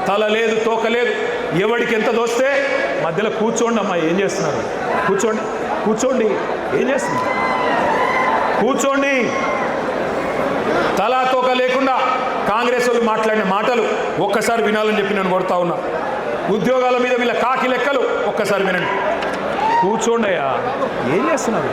తల లేదు తోక లేదు, ఎవడికి ఎంత దోస్తే మధ్యలో కూర్చోండి అమ్మా. ఏం చేస్తున్నారు? కూర్చోండి, కూర్చోండి. ఏం చేస్తున్నారు? కూర్చోండి. తలా తోక లేకుండా కాంగ్రెస్ వాళ్ళు మాట్లాడిన మాటలు ఒక్కసారి వినాలని చెప్పి నేను కొడతా ఉన్నా. ఉద్యోగాల మీద వీళ్ళ కాకి లెక్కలు ఒక్కసారి వినండి. కూర్చోండి అయ్యా. ఏం చేస్తున్నారు?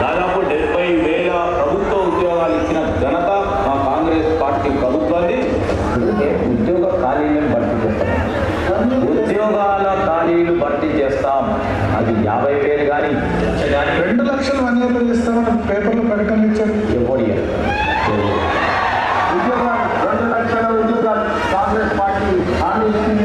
దాదాపు 70,000 ప్రభుత్వ ఉద్యోగాలు ఇచ్చిన ఘనత మా కాంగ్రెస్ పార్టీ ప్రభుత్వాన్ని. ఉద్యోగ ఖాళీలను భర్తీ చేస్తాం, ఉద్యోగాల ఖాళీలు భర్తీ చేస్తాం. అది 50,000 కానీ 2 లక్షలు అన్యాయం చేస్తామని పేపర్లో ప్రకటన ఇచ్చారు. ఎవరి ఉద్యోగాలు 2 లక్షల ఉద్యోగాలు కాంగ్రెస్ పార్టీ హామీ ఇచ్చింది.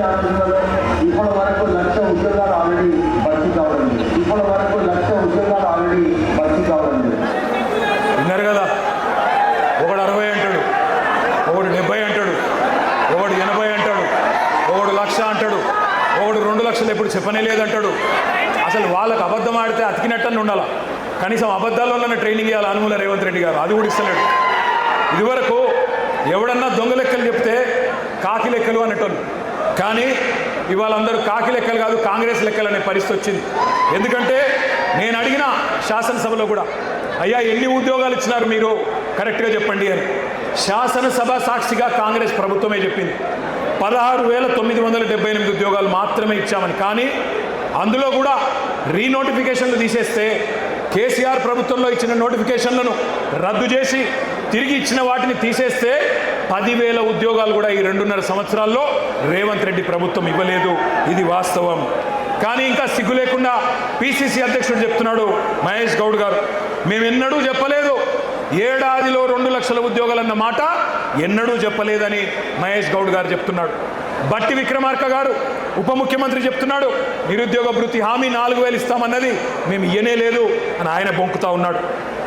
ఇప్పటి వరకు 1,00,000 ఉద్యోగాలు ఆల్రెడీ భర్తీ కావడం లేదు. ఇప్పటి వరకు 1,00,000 ఉద్యోగాలు ఆల్రెడీ భర్తీ కావడం లేదు. విన్నారు కదా? ఒకడు 60 అంటాడు, ఒకడు 70 అంటాడు, ఒకడు 80 అంటాడు, ఒకడు 1,00,000 అంటాడు, ఒకడు 2 లక్షలు ఎప్పుడు చెప్పనే లేదంటాడు. అసలు వాళ్ళకు అబద్ధం ఆడితే అతికినట్టని ఉండాలా. కనీసం అబద్ధాల వల్ల ట్రైనింగ్ ఇవ్వాలి అనుమూల రేవంత్ రెడ్డి గారు. అది కూడా ఇస్తలేడు. ఇదివరకు ఎవడన్నా దొంగ లెక్కలు చెప్తే కాకి లెక్కలు అనేటోళ్ళు. కానీ ఇవాళ అందరూ కాకి లెక్కలు కాదు, కాంగ్రెస్ లెక్కలు అనే పరిస్థితి వచ్చింది. ఎందుకంటే నేను అడిగిన శాసనసభలో కూడా, అయ్యా ఎన్ని ఉద్యోగాలు ఇచ్చినారు మీరు కరెక్ట్గా చెప్పండి అని. శాసనసభ సాక్షిగా కాంగ్రెస్ ప్రభుత్వమే చెప్పింది 16,978 ఉద్యోగాలు మాత్రమే ఇచ్చామని. కానీ అందులో కూడా రీనోటిఫికేషన్లు తీసేస్తే, కేసీఆర్ ప్రభుత్వంలో ఇచ్చిన నోటిఫికేషన్లను రద్దు చేసి తిరిగి ఇచ్చిన వాటిని తీసేస్తే 10,000 ఉద్యోగాలు కూడా ఈ 2.5 సంవత్సరాల్లో రేవంత్ రెడ్డి ప్రభుత్వం ఇవ్వలేదు. ఇది వాస్తవం. కానీ ఇంకా సిగ్గు లేకుండా పిసిసి అధ్యక్షుడు చెప్తున్నాడు మహేష్ గౌడ్ గారు, మేము ఎన్నడూ చెప్పలేదు ఏడాదిలో 2 లక్షల ఉద్యోగాలు అన్న మాట ఎన్నడూ చెప్పలేదని మహేష్ గౌడ్ గారు చెప్తున్నాడు. బట్టి విక్రమార్క గారు ఉప ముఖ్యమంత్రి చెప్తున్నాడు నిరుద్యోగ భృతి హామీ 4,000 ఇస్తామన్నది మేము ఇయ్యనే లేదు అని ఆయన బొంకుతా ఉన్నాడు.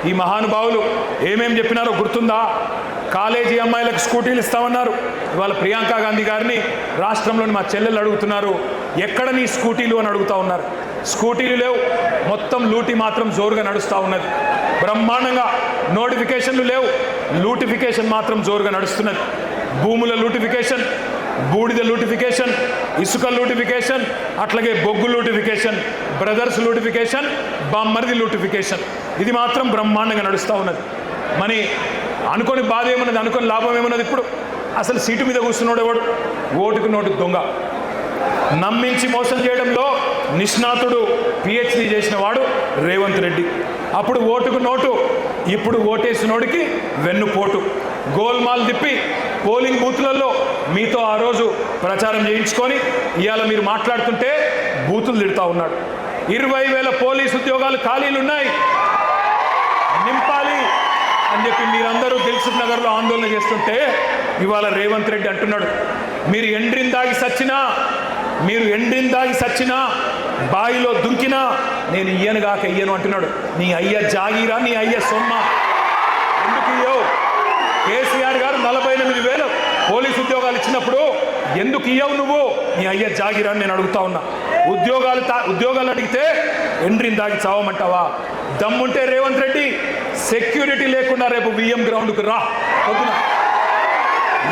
ఈ మహానుభావులు ఏమేం చెప్పినారో గుర్తుందా? కాలేజీ అమ్మాయిలకు స్కూటీలు ఇస్తామన్నారు. ఇవాళ ప్రియాంక గాంధీ గారిని రాష్ట్రంలోని మా చెల్లెలు అడుగుతున్నారు, ఎక్కడ నీ స్కూటీలు అని అడుగుతూ ఉన్నారు. స్కూటీలు లేవు, మొత్తం లూటీ మాత్రం జోరుగా నడుస్తూ ఉన్నది. బ్రహ్మాండంగా నోటిఫికేషన్లు లేవు, లూటిఫికేషన్ మాత్రం జోరుగా నడుస్తున్నది. భూముల లూటిఫికేషన్, బూడిద లూటిఫికేషన్, ఇసుక లూటిఫికేషన్, అట్లాగే బొగ్గు లూటిఫికేషన్, బ్రదర్స్ లూటిఫికేషన్, బామ్మర్ది లూటిఫికేషన్. ఇది మాత్రం బ్రహ్మాండంగా నడుస్తూ ఉన్నది. మరి అనుకోని బాధ ఏమున్నది, అనుకోని లాభం ఏమున్నది? ఇప్పుడు అసలు సీటు మీద కూర్చున్నాడు ఎవడు? ఓటుకు నోటు దొంగ. నమ్మించి మోసం చేయడంలో నిష్ణాతుడు, పిహెచ్డి చేసిన వాడు రేవంత్ రెడ్డి. అప్పుడు ఓటుకు నోటు, ఇప్పుడు ఓటేసినోడికి వెన్నుపోటు. గోల్మాల్ తిప్పి పోలింగ్ బూత్లలో మీతో ఆ రోజు ప్రచారం చేయించుకొని ఇవాళ మీరు మాట్లాడుతుంటే బూతులు తిడుతూ ఉన్నాడు. 20,000 పోలీసు ఉద్యోగాలు ఖాళీలు ఉన్నాయి, నింపాలి అని చెప్పి మీరందరూ దిల్సుఖ్ నగర్లో ఆందోళన చేస్తుంటే ఇవాళ రేవంత్ రెడ్డి అంటున్నాడు, మీరు ఎండ్రిని దాగి సచ్చినా బాయిలో దుంకినా నేను ఇయ్యను గాక ఇయ్యను అంటున్నాడు. నీ అయ్య జాగీరా, నీ అయ్య సొమ్మ. ఎందుకు ఇయ్యవు? కేసీఆర్ గారు 48,000 పోలీసు ఉద్యోగాలు ఇచ్చినప్పుడు ఎందుకు ఇయ్యవు నువ్వు? నీ అయ్య జాగీరా అని నేను అడుగుతా ఉన్నా. ఉద్యోగాలు అడిగితే ఎండ్రిని దాగి చావమంటావా? దమ్ముంటే రేవంత్ రెడ్డి సెక్యూరిటీ లేకుండా రేపు బియ్యం గ్రౌండ్కు రా. పొద్దున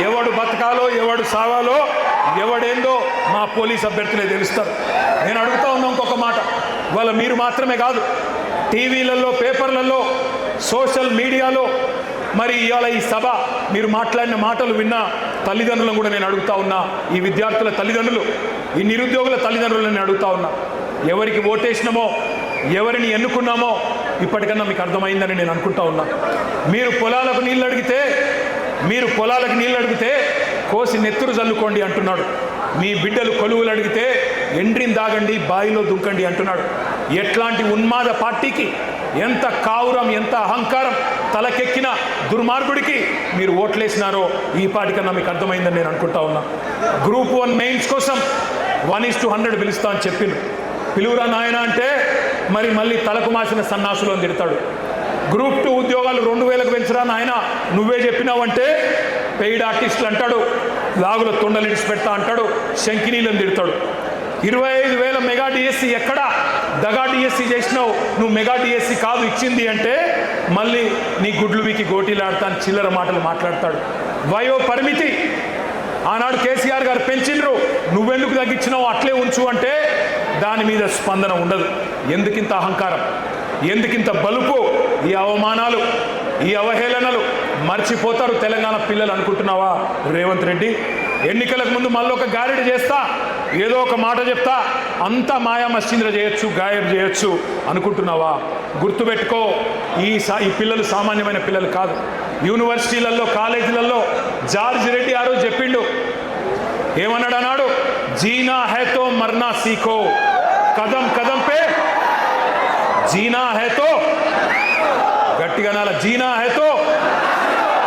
ఎవడు బతకాలో ఎవడు సావాలో ఎవడేందో మా పోలీస్ అభ్యర్థులే తెలుస్తారు. నేను అడుగుతా ఉన్నా ఇంకొక మాట, ఇవాళ మీరు మాత్రమే కాదు, టీవీలలో, పేపర్లలో, సోషల్ మీడియాలో మరి ఇవాళ ఈ సభ మీరు మాట్లాడిన మాటలు విన్న తల్లిదండ్రులను కూడా నేను అడుగుతా ఉన్నా, ఈ విద్యార్థుల తల్లిదండ్రులు, ఈ నిరుద్యోగుల తల్లిదండ్రులను నేను అడుగుతా ఉన్నా, ఎవరికి ఓటేసినామో ఎవరిని ఎన్నుకున్నామో ఇప్పటికన్నా మీకు అర్థమైందని నేను అనుకుంటా ఉన్నా. మీరు పొలాలకు నీళ్ళు అడిగితే కోసి నెత్తురు చల్లుకోండి అంటున్నాడు. మీ బిడ్డలు కొలువులు అడిగితే ఎండ్రిని దాగండి, బాయిలో దుంకండి అంటున్నాడు. ఎట్లాంటి ఉన్మాద పార్టీకి, ఎంత కావురం, ఎంత అహంకారం తలకెక్కిన దుర్మార్గుడికి మీరు ఓట్లేసినారో ఈ పాటికన్నా మీకు అర్థమైందని నేను అనుకుంటా ఉన్నా. గ్రూప్ 1 మెయిన్స్ కోసం 1:100 పిలుస్తా అని చెప్పిండు. పిలువురా నాయన అంటే మరి మళ్ళీ తలకు మాసిన సన్నాసులు అని తిడతాడు. గ్రూప్ 2 ఉద్యోగాలు 2000కు పెంచరా నాయన నువ్వే చెప్పినావంటే పెయిడ్ ఆర్టిస్టులు అంటాడు, లాగుల తొండలు ఇడిచిపెడతా అంటాడు, శంకినీలను తిడతాడు. 25,000 మెగా డిఎస్సి ఎక్కడా దగా డిఎస్సి చేసినావు, నువ్వు మెగా డిఎస్సి కాదు ఇచ్చింది అంటే మళ్ళీ నీ గుడ్లు వీకి గోటీలాడతాను చిల్లర మాటలు మాట్లాడతాడు. వయో పరిమితి ఆనాడు కేసీఆర్ గారు పెంచిండ్రు, నువ్వెందుకు తగ్గించినావు అట్లే ఉంచు అంటే దాని మీద స్పందన ఉండదు. ఎందుకింత అహంకారం, ఎందుకింత బలుపు, ఈ అవమానాలు, ఈ అవహేళనలు మర్చిపోతారు తెలంగాణ పిల్లలు అనుకుంటున్నావా రేవంత్ రెడ్డి? ఎన్నికలకు ముందు మళ్ళీ ఒక గారెడి చేస్తా, ఏదో ఒక మాట చెప్తా, అంతా మాయా మశ్చింద్ర చేయొచ్చు, గాయబ్ చేయొచ్చు అనుకుంటున్నావా? గుర్తుపెట్టుకో, ఈ పిల్లలు సామాన్యమైన పిల్లలు కాదు. యూనివర్సిటీలలో, కాలేజీలలో జార్జ్ రెడ్డి ఆ రోజు చెప్పిండు, ఏమన్నాడు అన్నాడు, జీనా హైతో మర్నా సీఖో, కదం కదం పే జీనా హైతో, గట్టిగా నాల జీనా హైతో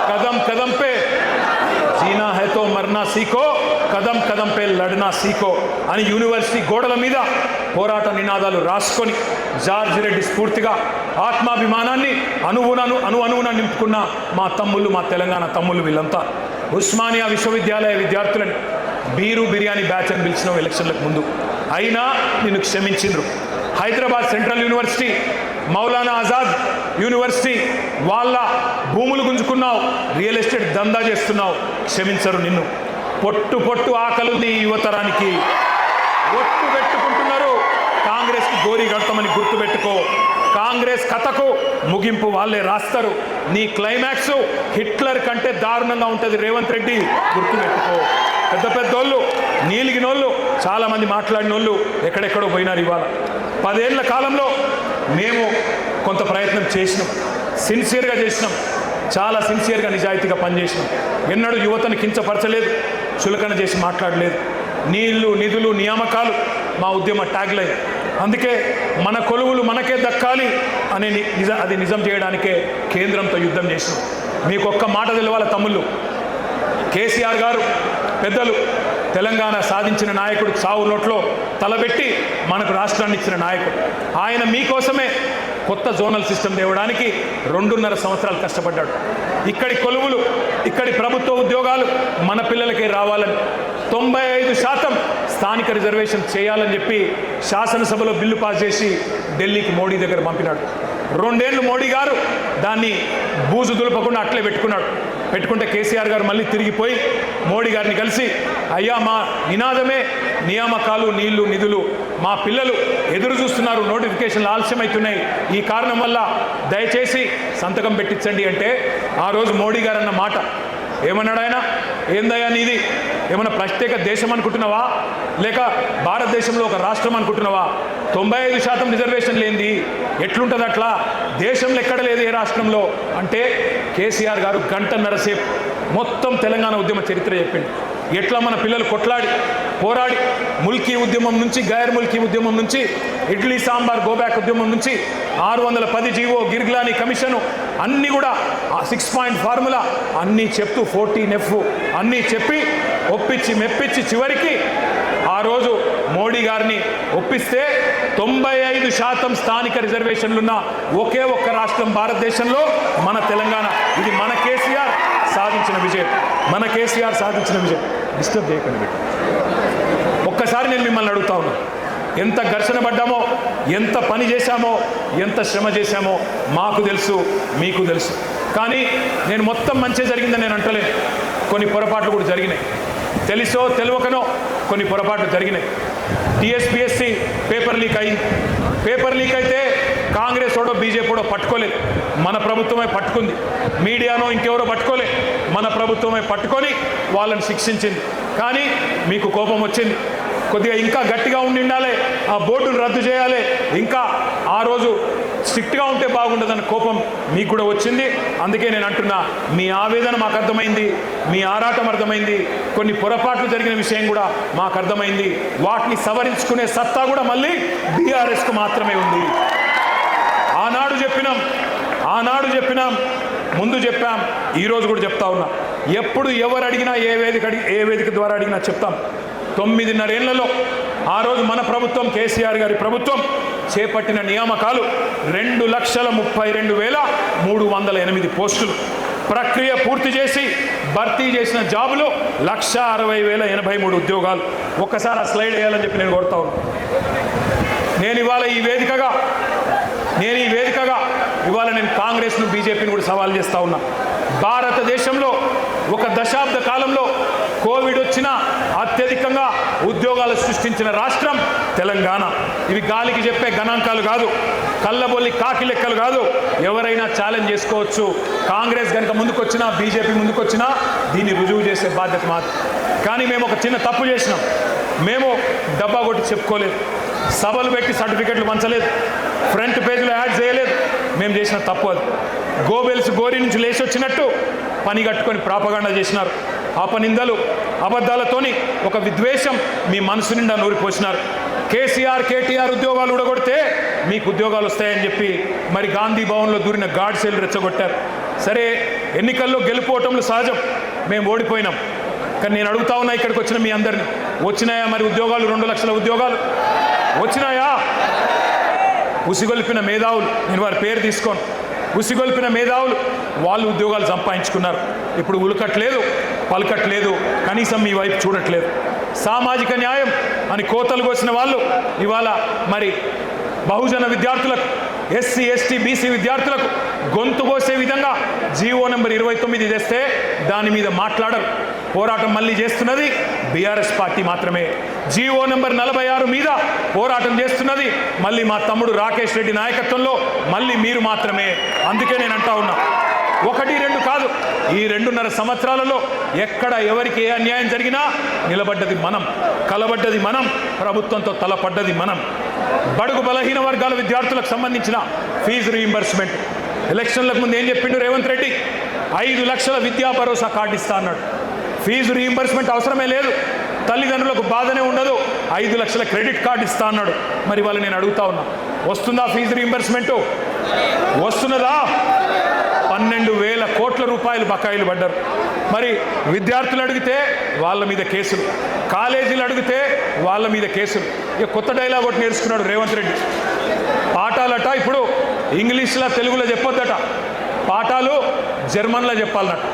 కదం కదం పే జీనా హైతో మర్నా సీఖో, కదం కదం పే లడ్నా సీఖో అని యూనివర్సిటీ గోడల మీద పోరాట నినాదాలు రాసుకొని జార్జ్ రెడ్డి స్ఫూర్తిగా ఆత్మాభిమానాన్ని అణువున నింపుకున్న మా తమ్ముళ్ళు, మా తెలంగాణ తమ్ముళ్ళు వీళ్ళంతా. ఉస్మానియా విశ్వవిద్యాలయ విద్యార్థులని బీరు బిర్యానీ బ్యాచ్ అని పిలిచిన ఎలక్షన్లకు ముందు, అయినా నిన్ను క్షమించిండ్రు. Hyderabad central university, Maulana Azad university వాళ్ళ భూములు గుంజుకున్నావు, రియల్ ఎస్టేట్ దందా చేస్తున్నావు, క్షమించరు నిన్ను. పొట్టు పొట్టు ఆకలుంది ఈ యువతరానికి, ఒట్టు పెట్టుకుంటున్నారు కాంగ్రెస్కి గోరీ కడతామని గుర్తుపెట్టుకో. కాంగ్రెస్ కథకు ముగింపు వాళ్ళే రాస్తారు. నీ క్లైమాక్స్ హిట్లర్ కంటే దారుణంగా ఉంటుంది రేవంత్ రెడ్డి, గుర్తుపెట్టుకో. పెద్ద పెద్దోళ్ళు, నీలిగినోళ్ళు, చాలామంది మాట్లాడిన వాళ్ళు ఎక్కడెక్కడో పోయినారు. ఇవాళ 10 ఏళ్ల కాలంలో మేము కొంత ప్రయత్నం చేసినాం, సిన్సియర్గా చేసినాం, చాలా సిన్సియర్గా నిజాయితీగా పనిచేసినాం. ఎన్నడూ యువతను కించపరచలేదు, చులకన చేసి మాట్లాడలేదు. నీళ్లు, నిధులు, నియామకాలు మా ఉద్యమ ట్యాగ్లైన్. అందుకే మన కొలువులు మనకే దక్కాలి అనే అది నిజం చేయడానికే కేంద్రంతో యుద్ధం చేసినాం. మీకు ఒక్క మాట తెలవాలి తమ్ముళ్ళు, కేసీఆర్ గారు పెద్దలు తెలంగాణ సాధించిన నాయకుడు, చావు నోట్లో తలబెట్టి మనకు రాష్ట్రాన్ని ఇచ్చిన నాయకుడు. ఆయన మీకోసమే కొత్త జోనల్ సిస్టమ్ తేవడానికి 2.5 సంవత్సరాలు కష్టపడ్డాడు. ఇక్కడి కొలువులు, ఇక్కడి ప్రభుత్వ ఉద్యోగాలు మన పిల్లలకే రావాలని 95% స్థానిక రిజర్వేషన్ చేయాలని చెప్పి శాసనసభలో బిల్లు పాస్ చేసి ఢిల్లీకి మోడీ దగ్గర పంపినాడు. 2 ఏళ్ళు మోడీ గారు దాన్ని బూజు దులపకుండా అట్లే పెట్టుకుంటే కేసీఆర్ గారు మళ్ళీ తిరిగిపోయి మోడీ గారిని కలిసి, అయ్యా మా నినాదమే నియామకాలు, నీళ్లు, నిధులు, మా పిల్లలు ఎదురు చూస్తున్నారు, నోటిఫికేషన్లు ఆలస్యమవుతున్నాయి, ఈ కారణం వల్ల దయచేసి సంతకం పెట్టించండి అంటే ఆ రోజు మోడీ గారు అన్న మాట ఏమన్నాడు ఆయన? ఏందయ్యా నీది ఏమన్నా ప్రత్యేక దేశం అనుకుంటున్నావా, లేక భారతదేశంలో ఒక రాష్ట్రం అనుకుంటున్నావా? 95% రిజర్వేషన్ లేనిది ఎట్లుంటుంది అట్లా? దేశంలో ఎక్కడ లేదు ఏ రాష్ట్రంలో అంటే కేసీఆర్ గారు 1.5 సేపు మొత్తం తెలంగాణ ఉద్యమ చరిత్ర చెప్పింది. ఎట్లా మన పిల్లలు కొట్లాడి పోరాడి ముల్కీ ఉద్యమం నుంచి, గైర్ ముల్కీ ఉద్యమం నుంచి, ఇడ్లీ సాంబార్ గోబ్యాక్ ఉద్యమం నుంచి 610 జీవో, గిర్గ్లానీ కమిషను అన్నీ కూడా 6 పాయింట్ ఫార్ములా అన్నీ చెప్తూ 14F అన్నీ చెప్పి ఒప్పించి మెప్పించి చివరికి ఆ రోజు మోడీ గారిని ఒప్పిస్తే 95% స్థానిక రిజర్వేషన్లున్న ఒకే ఒక్క రాష్ట్రం భారతదేశంలో మన తెలంగాణ. ఇది మన కేసీఆర్ సాధించిన విజయం, మన కేసీఆర్ సాధించిన విజయం. డిస్టర్బ్ చేయకండి. ఒక్కసారి నేను మిమ్మల్ని అడుగుతా ఉన్నా, ఎంత ఘర్షణ పడ్డామో, ఎంత పని చేశామో, ఎంత శ్రమ చేశామో మాకు తెలుసు, మీకు తెలుసు. కానీ నేను మొత్తం మంచి జరిగిందని నేను అంటలేను. కొన్ని పొరపాట్లు కూడా జరిగినాయి, తెలుసో తెలియకనో కొన్ని పొరపాట్లు జరిగినాయి. టీఎస్పీఎస్సీ పేపర్ లీక్ అయింది. పేపర్ లీక్ అయితే కాంగ్రెస్ ఓడో బీజేపీడో పట్టుకోలేదు, మన ప్రభుత్వమే పట్టుకుంది. మీడియానో ఇంకెవరో పట్టుకోలే, మన ప్రభుత్వమే పట్టుకొని వాళ్ళని శిక్షించింది. కానీ మీకు కోపం వచ్చింది. కొద్దిగా ఇంకా గట్టిగా ఉండాలి, ఆ బోర్డును రద్దు చేయాలి, ఇంకా ఆ రోజు స్ట్రిక్ట్గా ఉంటే బాగుండదన్న కోపం మీకు కూడా వచ్చింది. అందుకే నేను అంటున్నా, మీ ఆవేదన మాకు అర్థమైంది, మీ ఆరాటం అర్థమైంది, కొన్ని పొరపాట్లు జరిగిన విషయం కూడా మాకు అర్థమైంది. వాటిని సవరించుకునే సత్తా కూడా మళ్ళీ బీఆర్ఎస్కు మాత్రమే ఉంది. ఆనాడు చెప్పినాం, ముందు చెప్పాం, ఈరోజు కూడా చెప్తా ఉన్నా. ఎప్పుడు ఎవరు అడిగినా ఏ వేదిక ద్వారా అడిగినా చెప్తాం. 9.5 ఏళ్లలో ఆ రోజు మన ప్రభుత్వం, కేసీఆర్ గారి ప్రభుత్వం చేపట్టిన నియామకాలు 2,32,308 పోస్టులు. ప్రక్రియ పూర్తి చేసి భర్తీ చేసిన జాబులు 1,60,083 ఉద్యోగాలు. ఒక్కసారి ఆ స్లైడ్ వేయాలని చెప్పి నేను కోరుతా ఉన్నాను. నేను ఈ వేదికగా ఇవాళ నేను కాంగ్రెస్ను, బీజేపీని కూడా సవాల్ చేస్తూ ఉన్నా. భారతదేశంలో ఒక దశాబ్ద కాలంలో కోవిడ్ వచ్చినా అత్యధికంగా ఉద్యోగాలు సృష్టించిన రాష్ట్రం తెలంగాణ. ఇవి గాలికి చెప్పే గణాంకాలు కాదు, కళ్ళబొల్లి కాకి లెక్కలు కాదు. ఎవరైనా ఛాలెంజ్ చేసుకోవచ్చు. కాంగ్రెస్ కనుక ముందుకొచ్చినా, బీజేపీ ముందుకొచ్చినా దీన్ని రుజువు చేసే బాధ్యత మాది. కానీ మేము ఒక చిన్న తప్పు చేసినాం. మేము డబ్బా కొట్టి చెప్పుకోలేదు, సభలు పెట్టి సర్టిఫికెట్లు పంచలేదు, ఫ్రంట్ పేజీలో యాడ్ చేయలేదు. మేము చేసిన తప్పు అది. గోబెల్స్ గోరి నుంచి లేచి వచ్చినట్టు పని కట్టుకొని ప్రాపగాండా చేసినారు. అపనిందలు, అబద్ధాలతోని ఒక విద్వేషం మీ మనసు నిండా నూరిపోసినారు. కేసీఆర్, కేటీఆర్ ఉద్యోగాలు ఊడగొడితే మీకు ఉద్యోగాలు వస్తాయని చెప్పి మరి గాంధీ భవన్లో దూరిన గాడ్సేలు రెచ్చగొట్టారు. సరే, ఎన్నికల్లో గెలుపోవటంలో సహజం, మేము ఓడిపోయినాం. కానీ నేను అడుగుతా ఉన్నా, ఇక్కడికి వచ్చిన మీ అందరినీ, వచ్చినాయా మరి ఉద్యోగాలు? 2 లక్షల ఉద్యోగాలు వచ్చినాయా? ఉసిగొల్పిన మేధావులు, నేను వారి పేరు తీసుకోను, ఉసిగొల్పిన మేధావులు వాళ్ళు ఉద్యోగాలు సంపాదించుకున్నారు. ఇప్పుడు ఉలకట్లేదు, పలకట్లేదు, కనీసం మీ వైపు చూడట్లేదు. సామాజిక న్యాయం అని కోతలు కోసిన వాళ్ళు ఇవాళ మరి బహుజన విద్యార్థులకు, ఎస్సీ, ఎస్టీ, బీసీ విద్యార్థులకు గొంతు కోసే విధంగా జీవో నెంబర్ 29 తెస్తే దాని మీద మాట్లాడరు. పోరాటం మళ్ళీ చేస్తున్నది బీఆర్ఎస్ పార్టీ మాత్రమే. జీవో నెంబర్ 46 మీద పోరాటం చేస్తున్నది మళ్ళీ మా తమ్ముడు రాకేష్ రెడ్డి నాయకత్వంలో మళ్ళీ మీరు మాత్రమే. అందుకే నేను అంటా ఉన్నా, 1, 2 కాదు, ఈ 2.5 సంవత్సరాలలో ఎక్కడ ఎవరికి ఏ అన్యాయం జరిగినా నిలబడ్డది మనం, కలబడ్డది మనం, ప్రభుత్వంతో తలపడ్డది మనం. బడుగు బలహీన వర్గాల విద్యార్థులకు సంబంధించిన ఫీజు రీయింబర్స్మెంట్, ఎలక్షన్లకు ముందు ఏం చెప్పిండు రేవంత్ రెడ్డి? 5 లక్షల విద్యా భరోసా కార్డు ఇస్తా అన్నాడు. ఫీజు రీయింబర్స్మెంట్ అవసరమే లేదు, తల్లిదండ్రులకు బాధనే ఉండదు, 5 లక్షల క్రెడిట్ కార్డు ఇస్తా అన్నాడు. మరి వాళ్ళు నేను అడుగుతా ఉన్నా, వస్తుందా ఫీజు రీయింబర్స్మెంటు? వస్తున్నదా? 12,000 కోట్ల రూపాయలు బకాయిలు పడ్డారు. మరి విద్యార్థులు అడిగితే వాళ్ళ మీద కేసులు, కాలేజీలు అడిగితే వాళ్ళ మీద కేసులు. ఇక కొత్త డైలాగ్ ఒకటి నేర్చుకున్నాడు రేవంత్ రెడ్డి. పాఠాలట ఇప్పుడు ఇంగ్లీష్లో తెలుగులో చెప్పొద్దట, పాఠాలు జర్మన్లో చెప్పాలన్నట,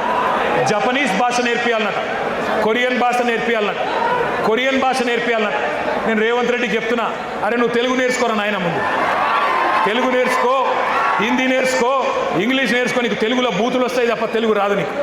జపనీస్ భాష నేర్పియాలన్నట, కొరియన్ భాష నేర్పియాలన్నట. నేను రేవంత్ రెడ్డికి చెప్తున్నా, అరే నువ్వు తెలుగు నేర్చుకోరా నాయన, ముందు తెలుగు నేర్చుకో, హిందీ నేర్చుకో, ఇంగ్లీష్ నేర్చుకో, నీకు తెలుగులో బూతులు వస్తాయి తప్ప తెలుగు రాదు నీకు.